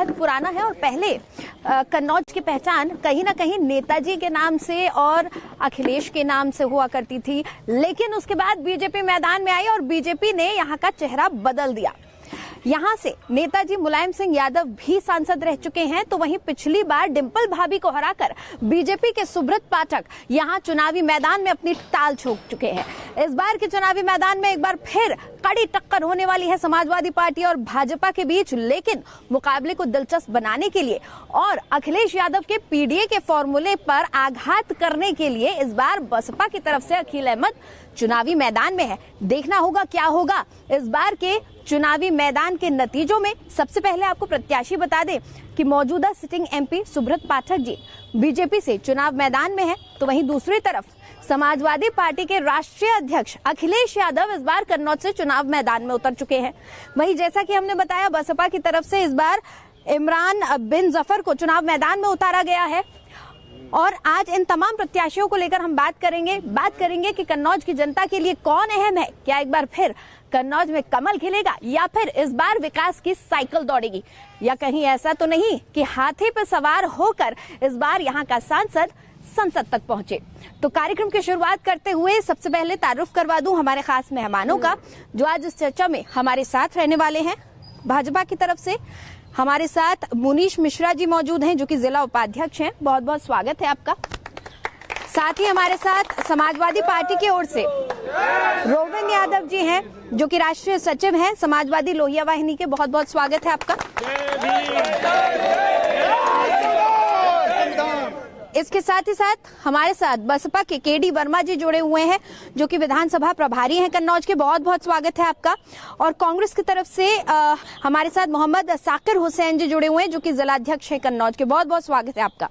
बेहद पुराना है और पहले कन्नौज की पहचान कहीं ना कहीं नेताजी के नाम से और अखिलेश के नाम से हुआ करती थी, लेकिन उसके बाद बीजेपी मैदान में आई और बीजेपी ने यहाँ का चेहरा बदल दिया। यहाँ से नेताजी मुलायम सिंह यादव भी सांसद रह चुके हैं, तो वहीं पिछली बार डिंपल भाभी को हराकर बीजेपी के सुब्रत पाठक यहाँ चुनावी मैदान में अपनी टाल ठोक चुके हैं। इस बार के चुनावी मैदान में एक बार फिर कड़ी टक्कर होने वाली है समाजवादी पार्टी और भाजपा के बीच, लेकिन मुकाबले को दिलचस्प बनाने के लिए और अखिलेश यादव के पीडीए के फॉर्मूले पर आघात करने के लिए इस बार बसपा की तरफ से अखिल अहमद चुनावी मैदान में है। देखना होगा क्या होगा इस बार के चुनावी मैदान के नतीजों में। सबसे पहले आपको प्रत्याशी बता दें कि मौजूदा sitting MP Subrat Pathak ji BJP से चुनाव मैदान में है, तो वहीं दूसरी तरफ समाजवादी पार्टी के राष्ट्रीय अध्यक्ष अखिलेश यादव इस बार कन्नौज से चुनाव मैदान में उतर चुके हैं। वहीं जैसा कि हमने बताया, बसपा की तरफ से इस बार इमरान बिन जफर को चुनाव मैदान में उतारा गया है और आज इन तमाम प्रत्याशियों को लेकर हम बात करेंगे कि कन्नौज की जनता के लिए कौन अहम है। क्या एक बार फिर कन्नौज में कमल खिलेगा या फिर इस बार विकास की साइकिल दौड़ेगी, या कहीं ऐसा तो नहीं कि हाथी पर सवार होकर इस बार यहाँ का सांसद संसद तक पहुंचे। तो कार्यक्रम की शुरुआत करते हुए सबसे पहले तारुफ करवा दूं हमारे खास मेहमानों का, जो आज इस चर्चा में हमारे साथ रहने वाले हैं। भाजपा की तरफ से हमारे साथ मुनीश मिश्रा जी मौजूद हैं, जो कि जिला उपाध्यक्ष हैं। बहुत बहुत स्वागत है आपका। साथ ही हमारे साथ समाजवादी पार्टी की ओर से रोविंद यादव जी हैं, जो कि राष्ट्रीय सचिव हैं समाजवादी लोहिया वाहिनी के। बहुत बहुत स्वागत है आपका। इसके साथ ही साथ हमारे साथ बसपा के केडी वर्मा जी जुड़े हुए हैं, जो कि विधानसभा प्रभारी हैं कन्नौज के। बहुत बहुत स्वागत है आपका। और कांग्रेस की तरफ से हमारे साथ मोहम्मद साकिर हुसैन जी जुड़े हुए हैं, जो कि जिलाध्यक्ष हैं कन्नौज के। बहुत बहुत स्वागत है आपका।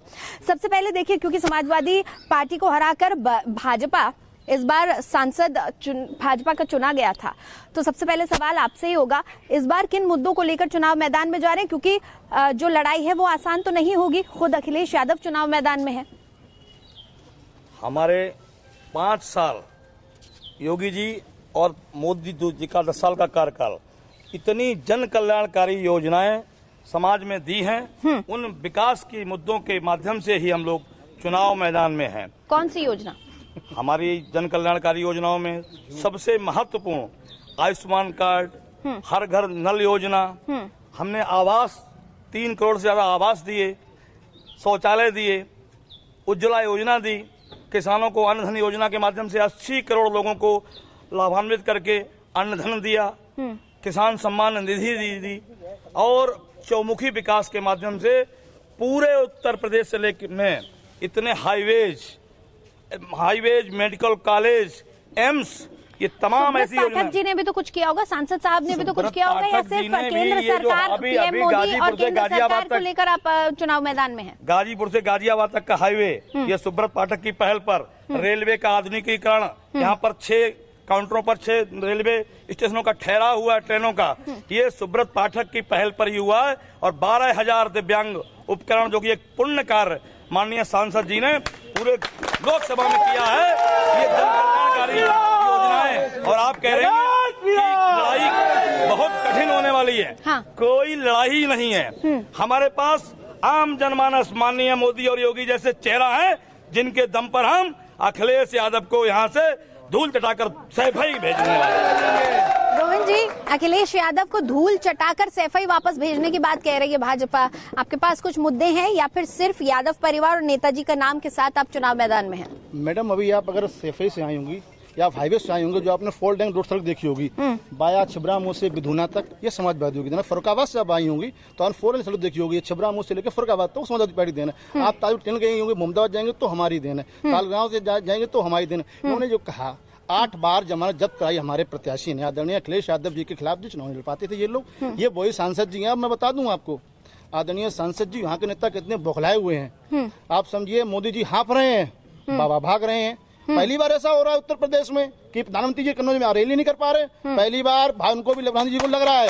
सबसे पहले देखिए, क्योंकि समाजवादी पार्टी को हराकर भाजपा इस बार सांसद भाजपा का चुना गया था, तो सबसे पहले सवाल आपसे ही होगा, इस बार किन मुद्दों को लेकर चुनाव मैदान में जा रहे हैं, क्योंकि जो लड़ाई है वो आसान तो नहीं होगी। खुद अखिलेश यादव चुनाव मैदान में है। हमारे 5 साल योगी जी और मोदी जी का 10 साल का कार्यकाल, इतनी जन कल्याणकारी योजनाएं समाज में दी हैं, उन विकास के मुद्दों के माध्यम से ही हम लोग चुनाव मैदान में हैं। कौन सी योजना? हमारी जन कल्याणकारी योजनाओं में सबसे महत्वपूर्ण आयुष्मान कार्ड, हर घर नल योजना, हमने आवास 3 करोड़ से ज्यादा आवास दिए, शौचालय दिए, उज्ज्वला योजना दी, किसानों को अन्न धन योजना के माध्यम से 80 करोड़ लोगों को लाभान्वित करके अन्न धन दिया, किसान सम्मान निधि दी और चौमुखी विकास के माध्यम से पूरे उत्तर प्रदेश से लेकर में इतने हाईवेज, मेडिकल कॉलेज, एम्स, ये तमाम ऐसी योजना। पाठक जी ने भी तो कुछ किया होगा, सांसद साहब ने भी तो कुछ किया होगा, या सिर्फ केंद्र सरकार, पीएम मोदी और केंद्र सरकार को लेकर आप चुनाव मैदान में हैं? गाजीपुर से गाजियाबाद तक का हाईवे, ये सुब्रत पाठक की पहल पर, रेलवे का आधुनिकीकरण, यहाँ पर 6 काउंटरों पर 6 रेलवे स्टेशनों का ठहराव हुआ है ट्रेनों का, ये सुब्रत पाठक की पहल पर ही हुआ है। और 12,000 दिव्यांग उपकरण, जो कि एक पुण्य कार्य माननीय सांसद जी ने पूरे लोकसभा में किया है। ये जन कल्याणकारी योजनाएं, और आप कह रहे हैं कि लड़ाई बहुत कठिन होने वाली है। हाँ। कोई लड़ाई नहीं है। हमारे पास आम जनमानस माननीय मोदी और योगी जैसे चेहरा है, जिनके दम पर हम अखिलेश यादव को यहाँ से धूल चटाकर सैफई भेजने वाले। रोहन जी, अखिलेश यादव को धूल चटाकर सैफई वापस भेजने की बात कह रही है भाजपा। आपके पास कुछ मुद्दे हैं या फिर सिर्फ यादव परिवार और नेताजी का नाम के साथ आप चुनाव मैदान में हैं? मैडम, अभी आप अगर सैफई से आई होंगी या हाईवे से आए होंगे, जो आपने फोल्ड एंड रोड सड़क देखी होगी, बाया छिबरामऊ से बिधुना तक, ये समाजवादी होगी देना। फरुखाबाद से आप आई होंगी तो आपने 4 लेन सड़क देखी होगी, छिबरामऊ से लेकर फरुखाबाद तक समाजवादी पार्टी देना। आप ताजु ट्रेन गई होंगे, मोहम्मदाबाद जाएंगे तो हमारी देन है, तालगांव से जाएंगे तो हमारी देन है। इन्होंने जो कहा, 8 बार जमानत जब्त कराई हमारे प्रत्याशी ने, आदरणीय अखिलेश यादव जी के खिलाफ जो चुनाव लड़ पाते थे ये लोग, ये वही सांसद जी हैं। अब मैं बता दूं आपको, आदरणीय सांसद जी, यहाँ के नेता कितने बौखलाए हुए हैं। आप समझिए, मोदी जी हाँफ रहे हैं, बाबा भाग रहे हैं। पहली बार ऐसा हो रहा है उत्तर प्रदेश में कि प्रधानमंत्री जी कन्नौज में रैली नहीं कर पा रहे। पहली बार उनको भी गांधी जी को लग रहा है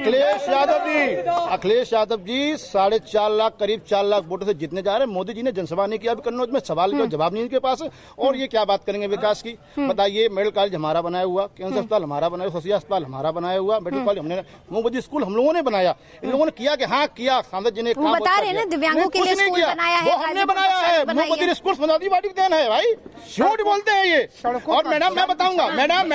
अखिलेश यादव जी 4.5 लाख करीब 4 लाख वोटों से जीतने जा रहे हैं। मोदी जी ने जनसभा नहीं किया अभी कन्नौज में, सवाल का जवाब नहीं इनके पास। और ये क्या बात करेंगे विकास की? बताइए, मेडिकल कॉलेज हमारा बनाया हुआ, कैंसर अस्पताल हमारा बनाया, ससिया अस्पताल हमारा बनाया हुआ, मेडिकल कॉलेज हमने, मोदी स्कूल हम लोगों ने बनाया। इन लोगों ने किया कि हाँ किया, सांसद जी ने वो बता रहे हैं ना, दिव्यांगों के लिए स्कूल बनाया है, हमने बनाया है। मोदी ने स्कूल समाजवादी पार्टी की देन है भाई, झूठ बोलते हैं ये। और मैडम मैं बताऊंगा, मैडम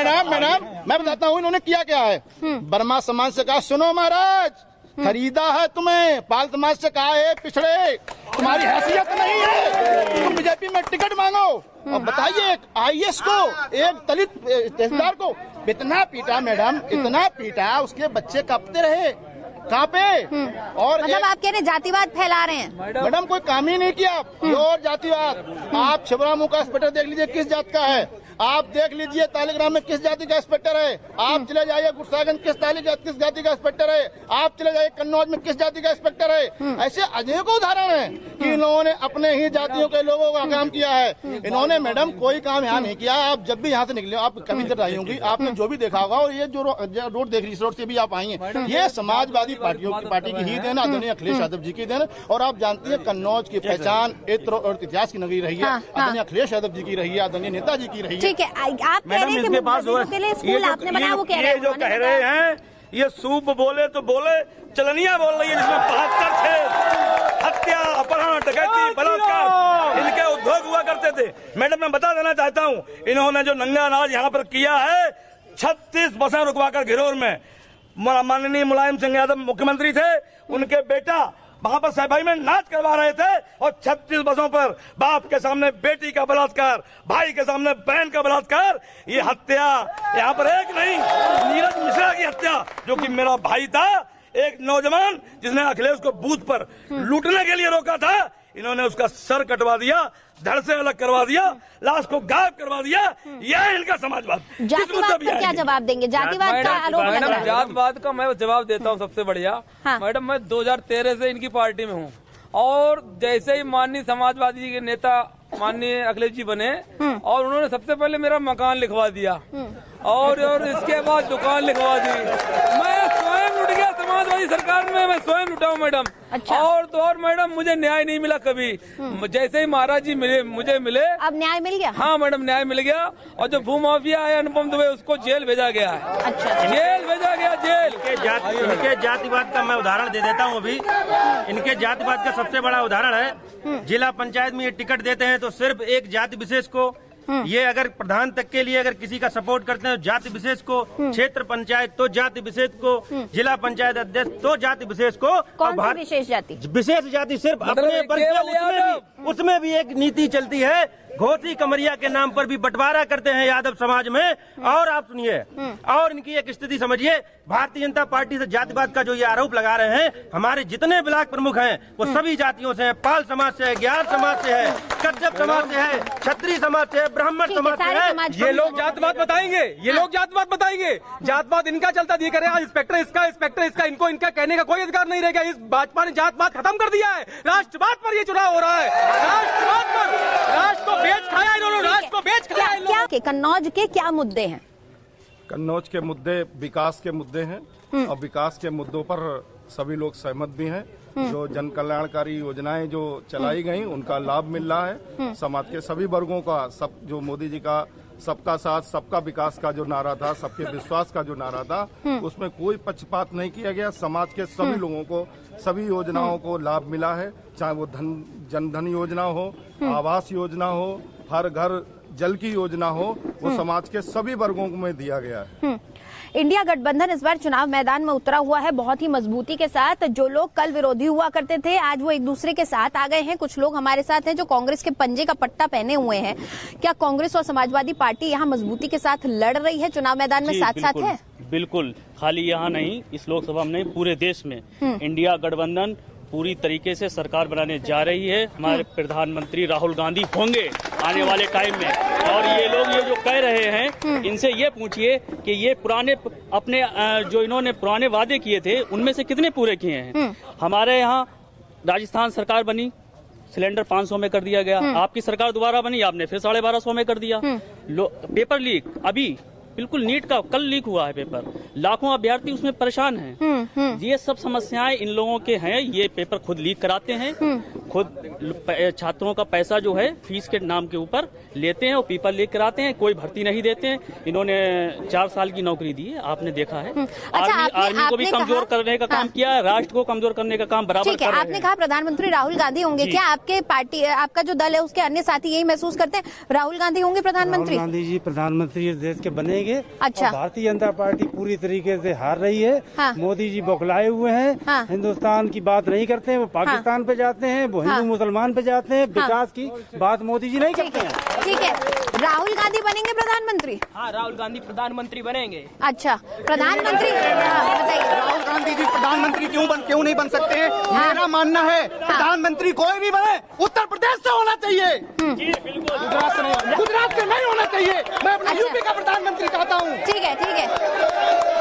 मैं बताता हूँ इन्होंने किया क्या है। वर्मा समाज से कहा सुनो महाराज, खरीदा है तुम्हें, पाल समाज से कहा है पिछड़े, तुम्हारी हैसियत नहीं है, तुम बीजेपी में टिकट मांगो। और बताइए एक IAS को, एक दलित तहसीलदार को इतना पीटा मैडम, इतना पीटा, उसके बच्चे कांपते रहे, कहाँ पे। और मतलब आप कह रहे जातिवाद फैला रहे हैं? मैडम कोई काम ही नहीं किया, प्योर जातिवाद। आप छिबरामऊ का इंस्पेक्टर देख लीजिए किस जात का है, आप देख लीजिए तालिग्राम में किस जाति का इंस्पेक्टर है, आप चले जाइए गुस्सागंज किस जाति का इंस्पेक्टर है, आप चले जाइए कन्नौज में किस जाति का इंस्पेक्टर है। ऐसे अनेकों उदाहरण है कि इन्होंने अपने ही जातियों के लोगों का काम किया है। इन्होंने मैडम कोई काम यहाँ नहीं किया। आप जब भी यहाँ से निकले, आप कभी इधर आई होंगी, आपने जो भी देखा होगा, और ये जो रोड देख रही, इस रोड से भी आप आई हैं, ये समाजवादी पार्टी की ही देन, आदरणीय अखिलेश यादव जी की देन। और आप जानती है कन्नौज की पहचान इत्र और इतिहास की नगरी रही है, आदरणीय अखिलेश यादव जी की रही है, आदरणीय नेताजी की रही है। ठीक है, आप कह रहे हैं कि मुस्लिमों के लिए स्कूल आपने बनाया, वो कह रहे हैं, जो कह रहे हैं ये सूप बोले तो बोले, चलनिया बोल रही है जिसमें 72 थे, हत्या, अपहरण, डकैती, बलात्कार, इनके उद्योग हुआ करते थे। मैडम मैं बता देना चाहता हूँ, इन्होंने जो नंगा नाच यहाँ पर किया है, 36 बसें रुकवाकर घिरोर में, माननीय मुलायम सिंह यादव मुख्यमंत्री थे, उनके बेटा वहां पर सफाई में नाच करवा रहे थे, और 36 बसों पर बाप के सामने बेटी का बलात्कार, भाई के सामने बहन का बलात्कार, ये हत्या यहाँ पर एक नहीं, नीरज मिश्रा की हत्या, जो कि मेरा भाई था, एक नौजवान जिसने अखिलेश को बूथ पर लूटने के लिए रोका था, इन्होंने उसका सर कटवा दिया, धड़ से अलग करवा दिया, लाश को गायब करवा दिया। यह इनका समाजवाद। जातिवाद का क्या जवाब देंगे? जातिवाद का आरोप लग रहा है। जातिवाद का मैं जवाब देता हूँ सबसे बढ़िया। हाँ। मैडम मैं 2013 से इनकी पार्टी में हूँ, और जैसे ही माननीय समाजवादी के नेता माननीय अखिलेश जी बने, और उन्होंने सबसे पहले मेरा मकान लिखवा दिया, और इसके बाद दुकान लिखवा दी। मैं स्वयं उठ गया समाजवादी सरकार में, मैं स्वयं उठा हूँ मैडम। अच्छा। और मैडम मुझे न्याय नहीं मिला कभी। जैसे ही महाराज जी मुझे मिले, अब न्याय मिल गया? हाँ मैडम, न्याय मिल गया। और जो भूमाफिया है अनुपम दुबे, उसको जेल भेजा गया है। अच्छा, जेल भेजा गया, जेल। इनके जातिवाद का मैं उदाहरण दे देता हूँ। अभी इनके जातिवाद का सबसे बड़ा उदाहरण है, जिला पंचायत में ये टिकट देते हैं तो सिर्फ एक जाति विशेष को, ये अगर प्रधान तक के लिए अगर किसी का सपोर्ट करते हैं जाति विशेष को, क्षेत्र पंचायत तो जाति विशेष को, जिला पंचायत अध्यक्ष तो जाति विशेष को। कौन सी विशेष जाति? विशेष जाति सिर्फ अपने पर, उसमें भी एक नीति चलती है, घोसी कमरिया के नाम पर भी बंटवारा करते हैं यादव समाज में। और आप सुनिए, और इनकी एक स्थिति समझिए, भारतीय जनता पार्टी से जातिवाद का जो ये आरोप लगा रहे हैं, हमारे जितने ब्लॉक प्रमुख हैं वो सभी जातियों से हैं, पाल समाज से है, ग्यार समाज से है, कच्छप समाज से है, क्षत्रिय समाज से है, ब्राह्मण समाज से है। ये लोग जातवाद बताएंगे, ये लोग जातवाद बताएंगे। जातवाद इनका चलता दिख रहा है, इंस्पेक्टर इसका, इनको इनका कहने का कोई अधिकार नहीं रहेगा। इस भाजपा ने जातवाद खत्म कर दिया है, राष्ट्रवाद पर ये चुनाव हो रहा है, राष्ट्रवाद पर। राष्ट्र को बेच खाया इन्होंने, राष्ट्र को बेच खाया इन लोगों ने। कन्नौज के क्या मुद्दे हैं? कन्नौज के मुद्दे विकास के मुद्दे हैं, और विकास के मुद्दों पर सभी लोग सहमत भी हैं। जो जन कल्याणकारी योजनाएं जो चलाई गई उनका लाभ मिल रहा है समाज के सभी वर्गों का। सब जो मोदी जी का सबका साथ सबका विकास का जो नारा था, सबके विश्वास का जो नारा था, उसमें कोई पक्षपात नहीं किया गया। समाज के सभी लोगों को सभी योजनाओं को लाभ मिला है, चाहे वो जनधन योजना हो, आवास योजना हो, हर घर जल की योजना हो, वो समाज के सभी वर्गों में दिया गया है। इंडिया गठबंधन इस बार चुनाव मैदान में उतरा हुआ है बहुत ही मजबूती के साथ। जो लोग कल विरोधी हुआ करते थे, आज वो एक दूसरे के साथ आ गए हैं। कुछ लोग हमारे साथ हैं जो कांग्रेस के पंजे का पट्टा पहने हुए हैं। क्या कांग्रेस और समाजवादी पार्टी यहाँ मजबूती के साथ लड़ रही है, चुनाव मैदान में साथ साथ है? बिल्कुल, खाली यहाँ नहीं, इस लोकसभा में नहीं, पूरे देश में इंडिया गठबंधन पूरी तरीके से सरकार बनाने जा रही है। हमारे प्रधानमंत्री राहुल गांधी होंगे आने वाले टाइम में। और ये लोग ये जो कह रहे हैं, इनसे ये पूछिए कि ये पुराने अपने जो इन्होंने पुराने वादे किए थे उनमें से कितने पूरे किए हैं। हमारे यहाँ राजस्थान सरकार बनी, सिलेंडर 500 में कर दिया गया। आपकी सरकार दोबारा बनी, आपने फिर 1250 में कर दिया। पेपर लीक अभी बिल्कुल नीट का कल लीक हुआ है पेपर, लाखों अभ्यर्थी उसमें परेशान हैं। ये सब समस्याएं इन लोगों के हैं, ये पेपर खुद लीक कराते हैं, खुद छात्रों का पैसा जो है फीस के नाम के ऊपर लेते हैं और पेपर लीक कराते हैं, कोई भर्ती नहीं देते हैं। इन्होंने 4 साल की नौकरी दी है, आपने देखा है। आर्मी को भी कमजोर करने का काम किया है, राष्ट्र को कमजोर करने का काम बराबर कर रहे हैं। आपने कहा प्रधानमंत्री राहुल गांधी होंगे, क्या आपके पार्टी, आपका जो दल है उसके अन्य साथी यही महसूस करते हैं राहुल गांधी होंगे प्रधानमंत्री? गांधी जी प्रधानमंत्री देश के बनेंगे। अच्छा। भारतीय जनता पार्टी पूरी तरीके से हार रही है। हाँ। मोदी जी बौखलाए हुए हैं। हाँ। हिंदुस्तान की बात नहीं करते हैं, वो पाकिस्तान पे जाते हैं, वो हिंदू मुसलमान पे जाते हैं। विकास की बात मोदी जी नहीं करते हैं। ठीक है, राहुल गांधी बनेंगे प्रधानमंत्री? हाँ, राहुल गांधी प्रधानमंत्री बनेंगे। अच्छा, प्रधानमंत्री बताइए। राहुल गांधी जी प्रधानमंत्री क्यों नहीं बन सकते हैं? मेरा मानना है प्रधानमंत्री कोई भी बने, उत्तर प्रदेश से होना चाहिए, गुजरात से नहीं होना चाहिए। मैं अपने यूपी का प्रधानमंत्री चाहता हूँ। ठीक है, ठीक है।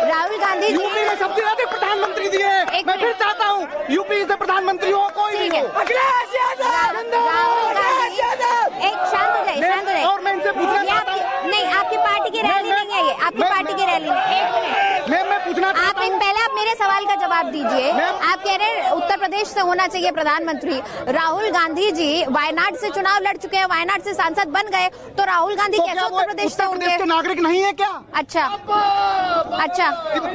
राहुल गांधी जी यूपी में सबसे अधिक प्रधानमंत्री दिए। मैं फिर चाहता हूँ यूपी से प्रधानमंत्री हो कोई भी हो। अखिलेश यादव, राहुल गांधी, एक शांत हो जाइए, शांत हो जाइए। और मैं इनसे पूछना चाहता हूँ, नहीं, आपकी पार्टी की रैली नहीं है ये, आपकी पार्टी की रैली नहीं। एक मिनट, मैं पूछना आप पहले आप मेरे सवाल का जवाब दीजिए। आप कह रहे हैं उत्तर प्रदेश से होना चाहिए प्रधानमंत्री। राहुल गांधी जी वायनाड से चुनाव लड़ चुके हैं, वायनाड से सांसद बन गए, तो राहुल गांधी कैसे उत्तर प्रदेश से होंगे? नागरिक नहीं है क्या? अच्छा, अच्छा,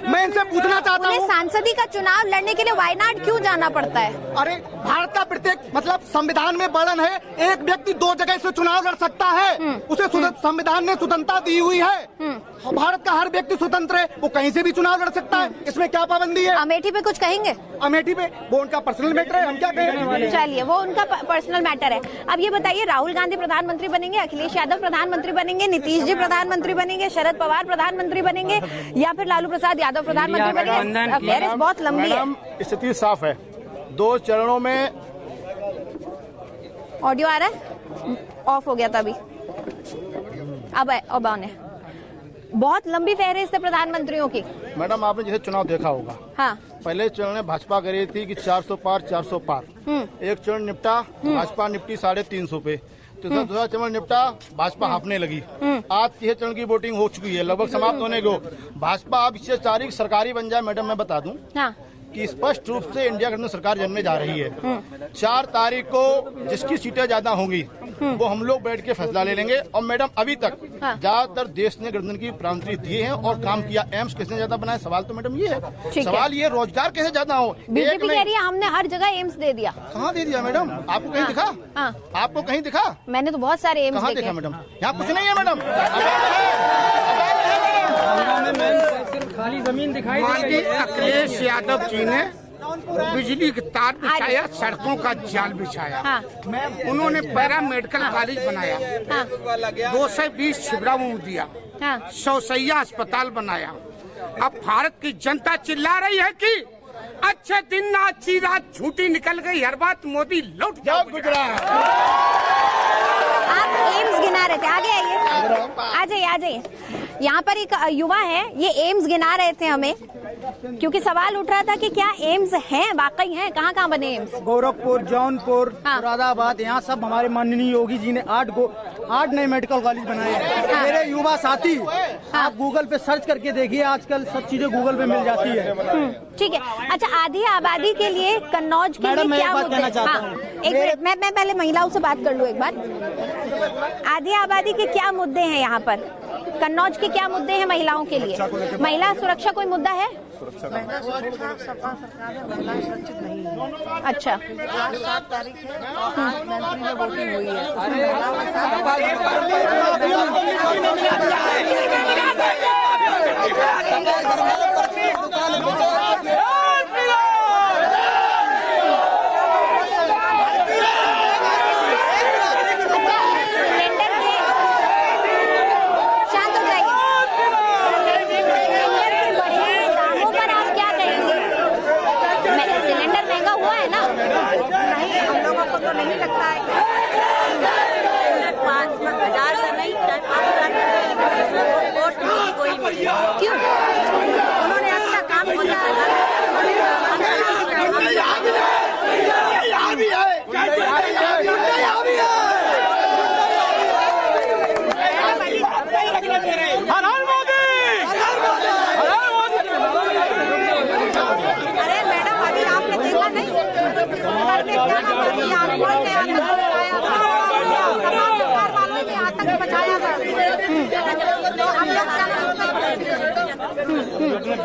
मैं इनसे पूछना चाहता हूँ, सांसदी का चुनाव लड़ने के लिए वायनाड क्यों जाना पड़ता है? अरे भारत का प्रत्येक मतलब संविधान में वर्णन है, एक व्यक्ति 2 जगह से चुनाव लड़ सकता है, उसे संविधान ने स्वतंत्रता दी हुई है। भारत का हर व्यक्ति स्वतंत्र है, वो कहीं से भी चुनाव लड़ सकता है, इसमें क्या पाबंदी है? अमेठी पे कुछ कहेंगे? अमेठी पे वो उनका पर्सनल मैटर है, हम क्या कहें? चलिए, वो उनका पर्सनल मैटर है। अब ये बताइए, राहुल गांधी प्रधानमंत्री बनेंगे, अखिलेश यादव प्रधानमंत्री बनेंगे, नीतीश जी प्रधानमंत्री बनेंगे, शरद पवार प्रधानमंत्री बनेंगे, या फिर लालू प्रसाद यादव प्रधानमंत्री बनेंगे? अफेयर बहुत लंबी है। स्थिति साफ है, 2 चरणों में। ऑडियो आ रहा है? ऑफ हो गया था अभी, अब ऑन है। बहुत लंबी फहरिस्त है प्रधानमंत्रियों की। मैडम, आपने जैसे चुनाव देखा होगा, हाँ, पहले चरण में भाजपा करी थी कि 400 पार 400 पार। एक चरण निपटा, भाजपा निपटी 350 पे। दूसरा चरण निपटा, भाजपा हाफने लगी। आज 3 चरण की वोटिंग हो चुकी है, लगभग समाप्त होने को। भाजपा अब इससे 4 तारीख सरकारी बन जाए। मैडम, मैं बता दूं कि स्पष्ट रूप से इंडिया गठबंधन सरकार जनने जा रही है। 4 तारीख को जिसकी सीटें ज्यादा होंगी वो हम लोग बैठ के फैसला ले लेंगे। और मैडम, अभी तक ज्यादातर देश ने गठबंधन की प्रधानमंत्री दिए हैं और काम किया। एम्स किसने ज्यादा बनाया? सवाल तो मैडम ये है, सवाल ये रोजगार कैसे ज्यादा हो। बीजेपी कह रही है हमने हर जगह एम्स दे दिया। कहाँ दे दिया मैडम? आपको कहीं दिखा? आपको कहीं दिखा? मैंने तो बहुत सारे एम्स कहाँ देखा मैडम? यहाँ कुछ नहीं है मैडम। खाली जमीन दिखाई माननीय अखिलेश यादव जी ने बिजली के तार बिछाया, सड़कों का जाल बिछाया। उन्होंने पैरा मेडिकल कॉलेज बनाया, 220 छिबराओं दिया, 100 सैया अस्पताल बनाया। अब भारत की जनता चिल्ला रही है कि अच्छे दिन ना अच्छी रात झूठी निकल गई, हर बात मोदी लौट जाओ गुजरात। आप एम्स गिना रहे थे, आगे आइए, आ जाइए, आ जाइए। यहाँ पर एक युवा है, ये एम्स गिना रहे थे हमें, क्योंकि सवाल उठ रहा था कि क्या एम्स हैं, वाकई हैं? कहाँ कहाँ बने एम्स? गोरखपुर, जौनपुर, मुरादाबाद, यहाँ सब हमारे माननीय योगी जी ने 8 नए मेडिकल कॉलेज बनाए हैं। मेरे युवा साथी, आप गूगल पे सर्च करके देखिए, आजकल सब चीजें गूगल पे मिल जाती है। ठीक है। अच्छा, आधी आबादी के लिए कन्नौज के लिए क्या मुद्दे? एक मिनट, मैं पहले महिलाओं से बात कर लूँ एक बार। आधी आबादी के क्या मुद्दे हैं यहाँ पर? कन्नौज के क्या मुद्दे हैं महिलाओं के लिए? महिला सुरक्षा कोई मुद्दा है? अच्छा, 7 तारीख है, वोटिंग हुई है। क्यों? उन्होंने अच्छा काम किया। हर मोदी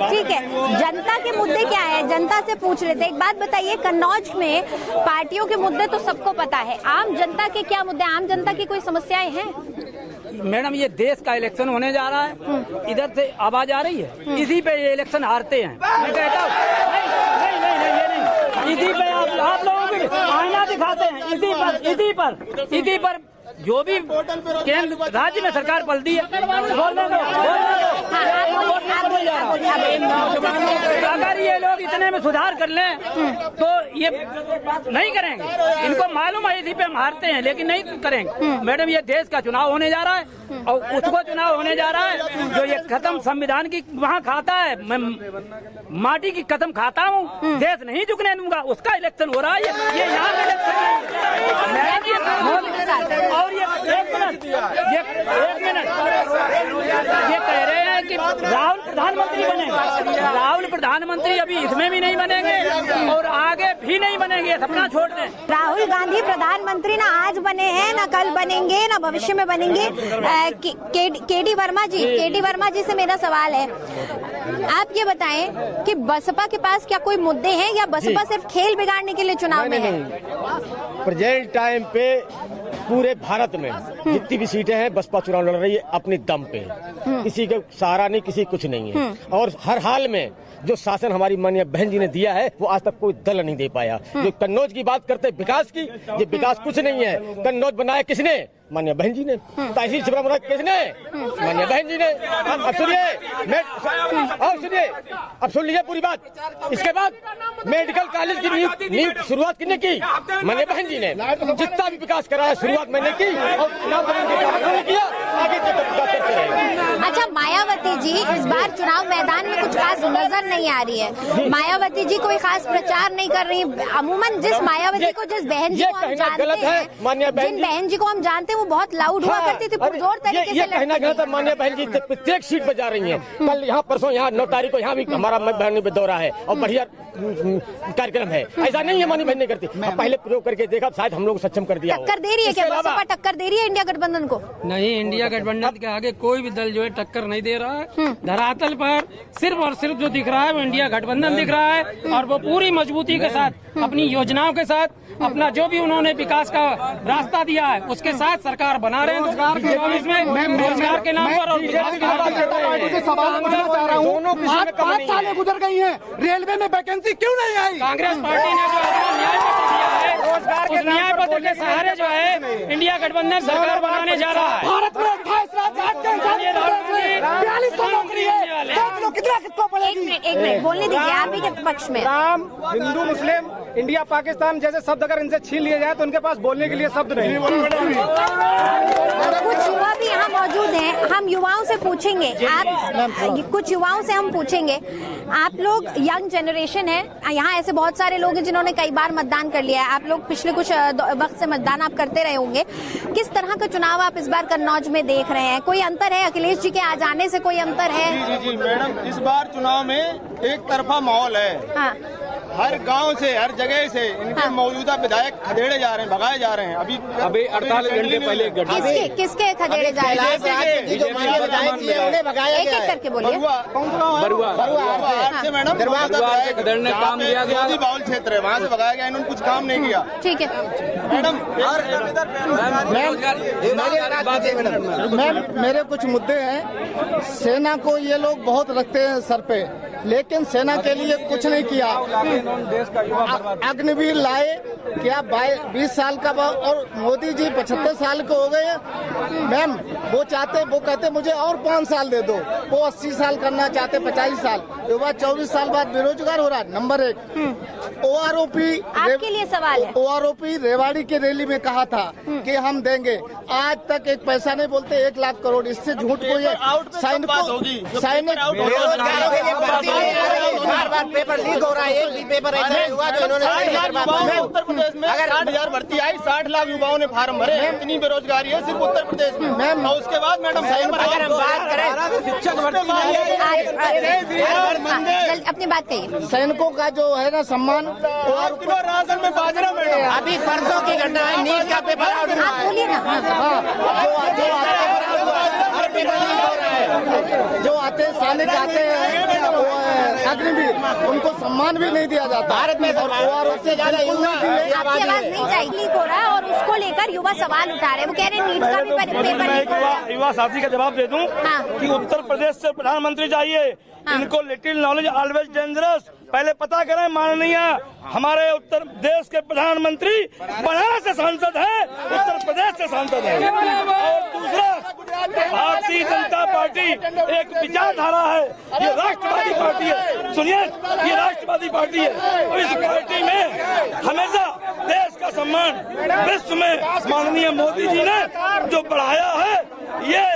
ठीक है, जनता के मुद्दे क्या है, जनता से पूछ रहे थे। एक बात बताइए, कन्नौज में पार्टियों के मुद्दे तो सबको पता है, आम जनता के क्या मुद्दे, आम जनता की कोई समस्याएं हैं? मैडम, ये देश का इलेक्शन होने जा रहा है, इधर से आवाज आ रही है, इसी पे ये इलेक्शन हारते हैं। मैं कहता हूँ नहीं, इसी पे आप लोगों को आईना दिखाते हैं, इसी पर जो भी केंद्र राज्य में सरकार पलटी है, अगर ये लोग इतने में सुधार कर लें तो ये नहीं करेंगे। इनको मालूम है इसी पे हम हारते हैं, लेकिन नहीं करेंगे। मैडम, ये देश का चुनाव होने जा रहा है और उसको चुनाव होने जा रहा है जो ये खत्म संविधान की वहाँ खाता है, मैं माटी की कदम खाता हूँ, देश नहीं झुकने दूंगा। उसका इलेक्शन हो रहा है, ये यहाँ का इलेक्शन है। और ये एक मिनट ये कह रहे हैं कि राहुल प्रधानमंत्री बने। राहुल प्रधानमंत्री अभी इसमें भी नहीं बनेंगे और आगे भी नहीं बनेंगे, सपना छोड़ दें। राहुल गांधी प्रधानमंत्री ना आज बने हैं, ना कल बनेंगे, ना भविष्य में बनेंगे। केडी वर्मा जी से मेरा सवाल है, आप ये बताएं कि बसपा के पास क्या कोई मुद्दे हैं या बसपा सिर्फ खेल बिगाड़ने के लिए चुनाव में है? प्रेजेंट टाइम पे पूरे भारत में जितनी भी सीटें हैं बसपा चुनाव लड़ रही है अपनी दम पे, किसी का सहारा नहीं, किसी कुछ नहीं है। और हर हाल में जो शासन हमारी माननीय बहन जी ने दिया है वो आज तक कोई दल नहीं दे पाया। जो कन्नौज की बात करते विकास की, ये विकास कुछ नहीं है। कन्नौज बनाया किसने? माननीय बहन जी ने। तहसील छिबरा बनाया किसने? माननीय बहन जी ने। अब सुनिए, अब सुन लीजिए पूरी बात। इसके बाद मेडिकल कॉलेज की नींव शुरुआत किसने की? माननीय बहन जी ने। जितना भी विकास करा है शुरुआत मैंने की और किया, आगे विकास करते रहे। अच्छा, मायावती जी इस बार चुनाव मैदान में कुछ खास नजर नहीं आ रही है। मायावती जी कोई खास प्रचार नहीं कर रही। अमूमन जिस मायावती को, जिस बहन जी को हम जानते हैं, जिन बहन जी को हम जानते हैं वो बहुत लाउड हुआ करती थी, पुरजोर तरीके से। ये कहना गलत है। माननीय बहन जी प्रत्येक सीट पर जा रही हैं। कल यहाँ परसों यहाँ 9 तारीख को यहाँ भी हमारा बहन पे दौरा है और बढ़िया कार्यक्रम है। ऐसा नहीं है माननीय बहन नहीं करती। पहले प्रयोग करके देखा, शायद हम लोग सक्षम कर दिया। टक्कर दे रही है क्या बसपा? टक्कर दे रही है इंडिया गठबंधन को? नहीं, इंडिया गठबंधन के आगे कोई भी दल जो है टक्कर नहीं दे रहा है। धरातल पर सिर्फ और सिर्फ जो दिख रहा है वो इंडिया गठबंधन दिख रहा है और वो पूरी मजबूती के साथ अपनी योजनाओं के साथ अपना जो भी उन्होंने विकास का रास्ता दिया है उसके साथ सरकार बना रहे हैं। 2024 में रोजगार के नाम पर और विकास के नाम पर 5 सालें गुजर गई हैं, रेलवे में वैकेंसी क्यों नहीं आई? कांग्रेस पार्टी ने जो न्याय पत्र दिया है, उस न्याय पत्र के सहारे जो है इंडिया गठबंधन सरकार बनाने जा रहा है। भारत में 28 राज्य 42 नौकरी है, कितना पड़ेगी? एक मिनट बोलने दीजिए, आप ही के पक्ष में। राम, हिंदू, मुस्लिम, इंडिया, पाकिस्तान जैसे शब्द अगर इनसे छीन लिए जाए तो उनके पास बोलने के लिए शब्द नहीं। कुछ युवा भी यहाँ मौजूद हैं, हम युवाओं से पूछेंगे। आप कुछ युवाओं से हम पूछेंगे, आप लोग यंग जनरेशन है, यहाँ ऐसे बहुत सारे लोग हैं जिन्होंने कई बार मतदान कर लिया है। आप लोग पिछले कुछ वक्त से मतदान आप करते रहे होंगे। किस तरह का चुनाव आप इस बार कन्नौज में देख रहे हैं? कोई अंतर है? अखिलेश जी के आ जाने से कोई अंतर है? जी मैडम, इस बार चुनाव में एक तरफा माहौल है। हाँ। हर गांव से, हर जगह से इनके मौजूदा विधायक खदेड़े जा रहे हैं, भगाए जा रहे हैं। अभी 48 घंटे पहले किसके खदेड़े जा रहे हैं? एक एक करके बोलिए। मैडम खदेड़ने काम किया गया, बाउल क्षेत्र है, वहाँ से भगाया गया, इन्होंने कुछ काम नहीं किया। ठीक है मैडम। मैम, मेरे कुछ मुद्दे हैं। सेना को ये लोग बहुत रखते हैं सर पे, लेकिन सेना के लिए कुछ नहीं किया। अग्निवीर लाए क्या? 20 साल का, और मोदी जी 75 साल के हो गए। मैम, वो कहते मुझे और 5 साल दे दो। वो 80 साल करना चाहते, 85 साल। युवा 24 साल बाद बेरोजगार हो रहा है। नंबर 1। OROP आपके लिए सवाल है। OROP रेवाड़ी की रैली में कहा था कि हम देंगे, आज तक एक पैसा नहीं बोलते। 1 लाख करोड़, इससे झूठ कोई है? सैनिक बार पेपर लीक हो रहा है, एक भी पेपर ऐसा हुआ जो इन्होंने उत्तर प्रदेश में अगर 60,000 भर्ती आई, 60 लाख युवाओं ने फार्म भरे, इतनी बेरोजगारी है सिर्फ उत्तर प्रदेश में। और उसके बाद मैडम अगर हम बात करें शिक्षक अपनी बात कहिए। सैनिकों का जो है ना सम्मान, और किलो राशन में बाजरा मैडम। अभी परसों की घटना है, नीट का पेपर आउट हुआ है, बोलिए ना। जो आते सैनिक आते हैं अग्निवीर, उनको सम्मान भी नहीं दिया जाता भारत में। और उससे ज्यादा आपकी आवाज नहीं चाहिए, लीक हो रहा है और उसको लेकर युवा सवाल उठा रहे हैं। वो कह रहे हैं नीट का भी पेपर लीक हो रहा है। युवा साथी का जवाब दे दूं कि उत्तर प्रदेश से प्रधानमंत्री चाहिए। इनको लिटिल नॉलेज ऑलवेज डेंजरस। पहले पता करें माननीय हमारे उत्तर प्रदेश के प्रधानमंत्री बनारस से सांसद है, उत्तर प्रदेश से सांसद है। और दूसरा, भारतीय जनता पार्टी एक विचारधारा है, ये राष्ट्रवादी पार्टी है। सुनिए, ये राष्ट्रवादी पार्टी है और इस पार्टी में हमेशा देश का सम्मान विश्व में माननीय मोदी जी ने जो बढ़ाया है, ये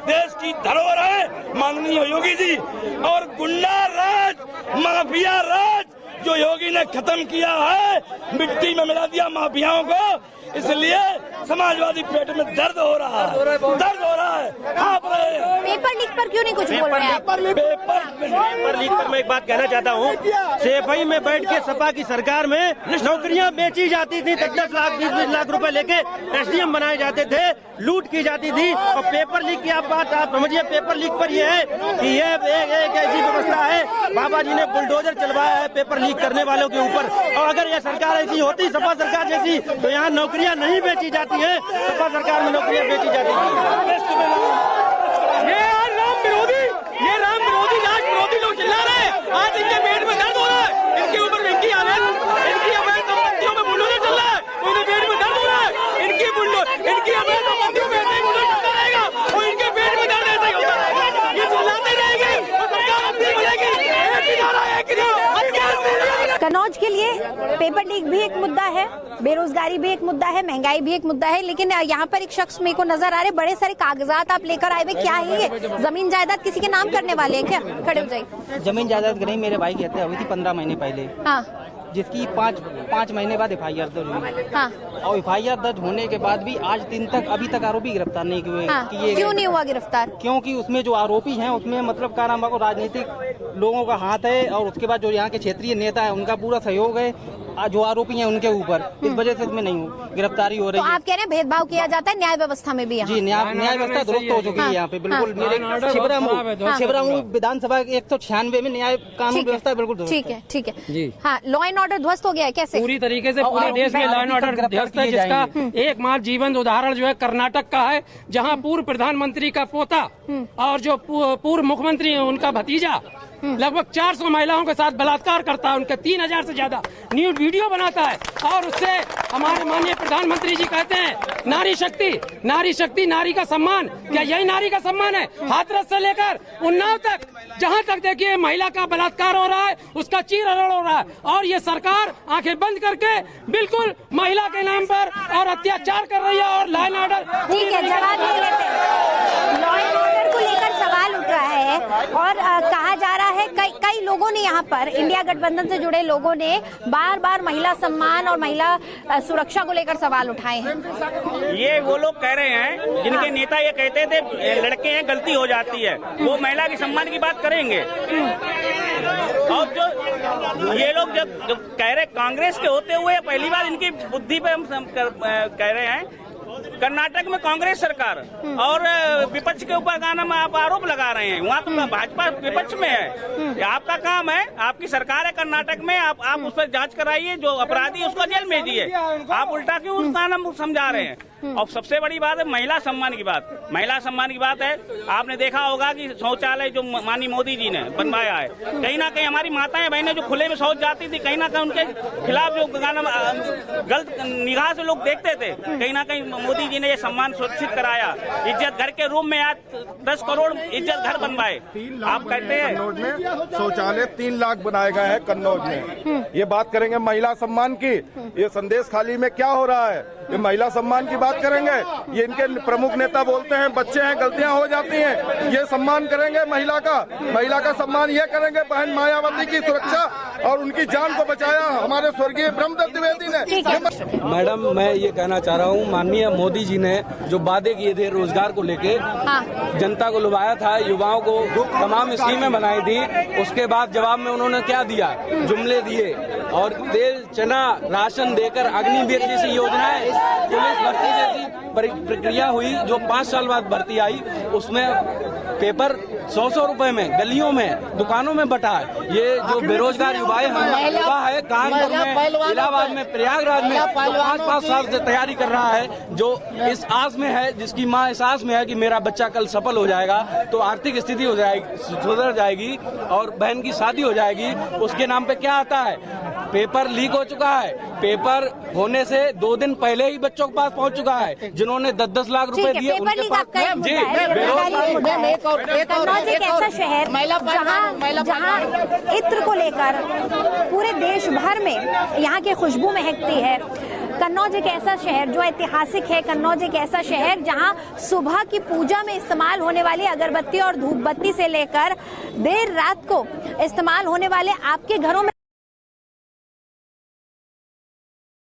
देश की धरोहर है माननीय योगी जी। और गुंडा राज, माफिया राज जो योगी ने खत्म किया है, मिट्टी में मिला दिया माफियाओं को, इसलिए समाजवादी पेट में दर्द हो रहा है, कांप रहे हैं। पेपर लीक पर क्यों नहीं कुछ बोल रहे हैं? पेपर लीक पर मैं एक बात कहना चाहता हूँ। सेफई में बैठ के सपा की सरकार में नौकरियां बेची जाती थी, 10-10 लाख 20-20 लाख रुपए लेके एसडीएम बनाए जाते थे, लूट की जाती थी। और पेपर लीक की आप समझिए, पेपर लीक पर यह है कि ये एक ऐसी व्यवस्था है, बाबा जी ने बुलडोजर चलवाया है पेपर लीक करने वालों के ऊपर। और अगर यह सरकार ऐसी होती, सपा सरकार जैसी, तो यहाँ नौकरियां नहीं बेची जाती है, सपा सरकार में नौकरियां बेची जाती है। ये राम विरोधी राज विरोधी लोग चिल्ला रहे हैं। आज इनके पेट में दर्द हो रहा है, इनके ऊपर इनकी अवैध संपत्तियों में बुलडोजर चल रहा है, उनके पेट में दर्द हो रहा है। इनकी अवैध संपत्तियों में ऐसे ही बुलडोजर चलता रहेगा और इनके पेट में दर्द ऐसे ही होता रहेगा। ये चिल्लाते रहेंगे और सरकार अपनी बनेगी। कन्नौज के लिए पेपर लीक भी एक मुद्दा है, बेरोजगारी भी एक मुद्दा है, महंगाई भी एक मुद्दा है, लेकिन यहाँ पर एक शख्स मेरे को नजर आ रहे, बड़े सारे कागजात आप लेकर आए हुए। क्या है ये? जमीन जायदाद किसी के नाम करने वाले हैं क्या? खड़े हो जाइए। जमीन जायदाद नहीं, मेरे भाई की हत्या हुई थी 15 महीने पहले, जिसकी 5 महीने बाद FIR दर्ज हुई। और FIR दर्ज होने के बाद भी आज दिन तक अभी तक आरोपी गिरफ्तार नहीं हुए। क्यों नहीं हुआ गिरफ्तार? क्योंकि उसमें जो आरोपी हैं उसमें मतलब क्या नाम है, राजनीतिक लोगों का हाथ है और उसके बाद जो यहाँ के क्षेत्रीय नेता है उनका पूरा सहयोग है जो आरोपी हैं उनके ऊपर। इस वजह से इसमें नहीं गिरफ्तारी हो रही है। तो आप कह रहे हैं भेदभाव किया जाता है न्याय व्यवस्था में भी? जी, न्याय व्यवस्था दुरुस्त हो चुकी है यहाँ पे बिल्कुल। मेरे शिवरामू विधानसभा 196 में न्याय कानून व्यवस्था बिल्कुल ठीक है। हाँ, लॉ एंड ऑर्डर ध्वस्त हो गया है कैसे? पूरी तरीके से पूरे देश में लॉ एंड ऑर्डर ध्वस्त है, जिसका एकमात्र जीवंत उदाहरण जो है कर्नाटक का है, जहाँ पूर्व प्रधानमंत्री का पोता और जो पूर्व मुख्यमंत्री है उनका भतीजा लगभग 400 महिलाओं के साथ बलात्कार करता है, उनके 3000 से ज्यादा न्यूड वीडियो बनाता है। और उससे हमारे माननीय प्रधानमंत्री जी कहते हैं नारी शक्ति, नारी का सम्मान। क्या यही नारी का सम्मान है? हाथरस से लेकर उन्नाव तक, जहाँ तक देखिए महिला का बलात्कार हो रहा है, उसका चीर हरण हो रहा है। और ये सरकार आंखें बंद करके बिल्कुल महिला के नाम पर और अत्याचार कर रही है। और लॉ एंड ऑर्डर जवाब नहीं लेते। लॉ एंड ऑर्डर को लेकर सवाल उठ रहा है और कहा जा रहा है कई लोगों ने, यहाँ पर इंडिया गठबंधन से जुड़े लोगों ने बार बार महिला सम्मान और महिला सुरक्षा को लेकर सवाल उठाए हैं। ये वो लोग कह रहे हैं जिनके नेता ये कहते थे लड़के हैं गलती हो जाती है, वो महिला के सम्मान की बात करेंगे। और जो ये लोग जब कह रहे कांग्रेस के होते हुए पहली बार इनकी बुद्धि पे हम कह रहे हैं। कर्नाटक में कांग्रेस सरकार और विपक्ष के ऊपर का नाम आप आरोप लगा रहे हैं, वहाँ तो भाजपा विपक्ष में है। आपका काम है, आपकी सरकार है कर्नाटक में, आप उस पर जांच कराइए, जो अपराधी उसको जेल में दिए। आप उल्टा क्यों उसका नाम समझा रहे हैं? और सबसे बड़ी बात है महिला सम्मान की बात। महिला सम्मान की बात है, आपने देखा होगा कि शौचालय जो माननीय मोदी जी ने बनवाया है, कहीं ना कहीं हमारी माताएं बहनें जो खुले में शौच जाती थी, कहीं ना कहीं उनके खिलाफ जो गलत निगाह से लोग देखते थे, कहीं ना कहीं मोदी जी ने ये सम्मान सुरक्षित कराया। इज्जत घर के रूप में आज 10 करोड़ इज्जत घर बनवाए। आप कहते हैं कन्नौज में शौचालय 3 लाख बनाया गया है कन्नौज में। ये बात करेंगे महिला सम्मान की, ये संदेश खाली में क्या हो रहा है? ये महिला सम्मान की बात करेंगे? ये इनके प्रमुख नेता बोलते हैं बच्चे हैं गलतियां हो जाती हैं, ये सम्मान करेंगे महिला का? महिला का सम्मान ये करेंगे बहन मायावती की सुरक्षा और उनकी जान को बचाया हमारे स्वर्गीय ब्रह्मदत्त द्विवेदी ने। मैडम, मैं ये कहना चाह रहा हूँ, माननीय मोदी जी ने जो वादे किए थे रोजगार को लेके, जनता को लुभाया था, युवाओं को तमाम स्कीमें बनाई थी, उसके बाद जवाब में उन्होंने क्या दिया? जुमले दिए और तेल, चना, राशन देकर अग्निवीर जैसी योजनाएं, पुलिस भर्ती जैसी प्रक्रिया हुई जो 5 साल बाद भर्ती आई, उसमें पेपर 100 रुपए में गलियों में दुकानों में बटा है। ये जो बेरोजगार युवा है कानपुर में, इलाहाबाद में, प्रयागराज में 5-5 साल से तैयारी कर रहा है, जो इस आस में है, जिसकी माँ इस आस में है कि मेरा बच्चा कल सफल हो जाएगा तो आर्थिक स्थिति हो जाएगी, सुधर जाएगी और बहन की शादी हो जाएगी। उसके नाम पे क्या आता है? पेपर लीक हो चुका है, पेपर होने से 2 दिन पहले ही बच्चों के पास पहुंच चुका है, जिन्होंने 10-10 लाख रुपए दिए उनके पास। जी, कन्नौज एक ऐसा शहर जहाँ इत्र को लेकर पूरे देश भर में यहाँ की खुशबू महकती है। कन्नौज एक ऐसा शहर जो ऐतिहासिक है। कन्नौज एक ऐसा शहर जहां सुबह की पूजा में इस्तेमाल होने वाली अगरबत्ती और धूप बत्ती से लेकर देर रात को इस्तेमाल होने वाले आपके घरों में